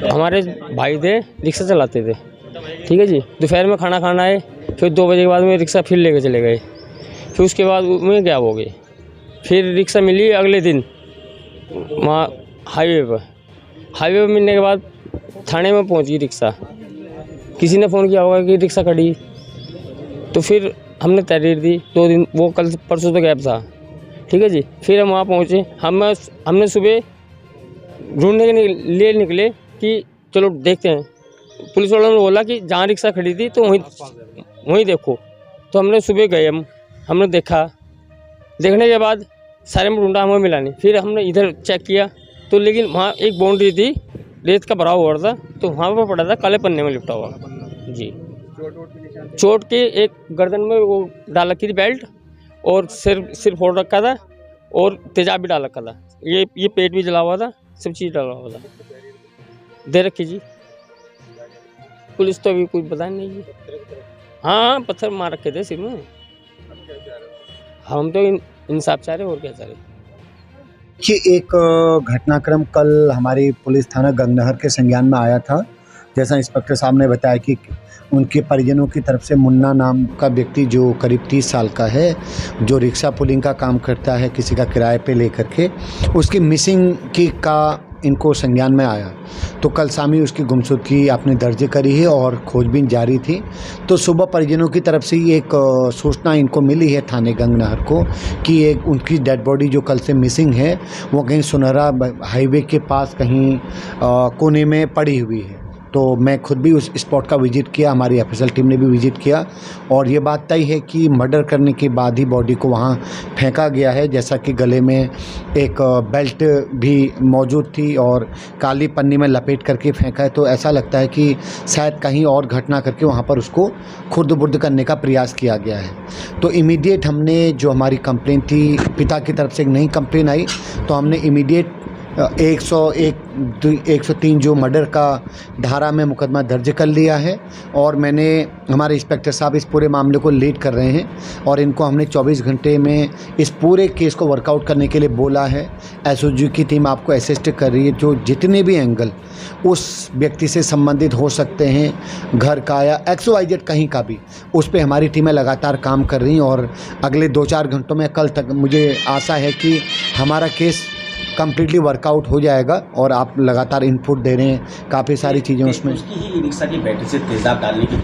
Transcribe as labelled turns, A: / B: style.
A: हमारे भाई थे, रिक्शा चलाते थे, ठीक है जी। दोपहर में खाना खाना आए, फिर 2 बजे के बाद में रिक्शा फिर लेके चले गए। फिर उसके बाद में क्या हो गए, फिर रिक्शा मिली अगले दिन वहाँ हाईवे पर मिलने के बाद थाने में पहुँच गई रिक्शा। किसी ने फ़ोन किया होगा कि रिक्शा खड़ी, तो फिर हमने तहरीर दी 2 दिन, वो कल परसों तो गैप था, ठीक है जी। फिर हम वहाँ पहुँचे, हमने सुबह ढूंढने के लिए निकले कि चलो देखते हैं। पुलिस वालों ने बोला कि जहाँ रिक्शा खड़ी थी तो वहीं देखो। तो हमने सुबह गए, हमने देखने के बाद सारे में ढूंढा, हमें मिला नहीं। फिर हमने इधर चेक किया तो लेकिन वहाँ एक बाउंड्री थी, रेत का भरा हुआ था, तो वहाँ पर पड़ा था काले पन्ने में लिपटा हुआ जी। चोट के एक गर्दन में वो डाल रखी थी बेल्ट, और सिर फोड़ रखा था, और तेजाब भी डाल रखा था। ये पेट भी जला हुआ था, सब चीज़ डाला हुआ था, दे रखी जी। पुलिस तो अभी कुछ पता नहीं जी। हाँ, पत्थर मार रखे थे सिर में। हम तो इंसाफ चाह रहे, और क्या चाह रहे।
B: कि एक घटनाक्रम कल हमारी पुलिस थाना गंगनहर के संज्ञान में आया था। जैसा इंस्पेक्टर साहब ने बताया कि उनके परिजनों की तरफ से मुन्ना नाम का व्यक्ति जो करीब 30 साल का है, जो रिक्शा पुलिंग का काम करता है किसी का किराए पे लेकर के, उसकी मिसिंग की का इनको संज्ञान में आया। तो कल शाम ही उसकी गुमशुदगी आपने दर्ज करी है और खोजबीन जारी थी। तो सुबह परिजनों की तरफ से एक सूचना इनको मिली है थाने गंगनहर को कि एक उनकी डेड बॉडी जो कल से मिसिंग है वो कहीं सुनहरा हाईवे के पास कहीं कोने में पड़ी हुई है। तो मैं खुद भी उस स्पॉट का विजिट किया, हमारी एफएसएल टीम ने भी विजिट किया, और ये बात तय है कि मर्डर करने के बाद ही बॉडी को वहाँ फेंका गया है। जैसा कि गले में एक बेल्ट भी मौजूद थी और काली पन्नी में लपेट करके फेंका है, तो ऐसा लगता है कि शायद कहीं और घटना करके वहाँ पर उसको खुर्द-बुर्द करने का प्रयास किया गया है। तो इमीडिएट हमने जो हमारी कंप्लेन थी, पिता की तरफ से एक नई कंप्लेन आई, तो हमने इमीडिएट 103 जो मर्डर का धारा में मुकदमा दर्ज कर लिया है, और मैंने हमारे इंस्पेक्टर साहब इस पूरे मामले को लीड कर रहे हैं, और इनको हमने 24 घंटे में इस पूरे केस को वर्कआउट करने के लिए बोला है। एसओजी की टीम आपको असिस्ट कर रही है, जो जितने भी एंगल उस व्यक्ति से संबंधित हो सकते हैं, घर का या XYZ कहीं का भी, उस पर हमारी टीमें लगातार काम कर रही हैं। और अगले 2-4 घंटों में, कल तक मुझे आशा है कि हमारा केस कम्प्लीटली वर्कआउट हो जाएगा, और आप लगातार इनपुट दे रहे हैं, काफ़ी सारी चीज़ें उसमें।
C: उसकी ही रिक्शा की बैटरी से तेजाब डालने की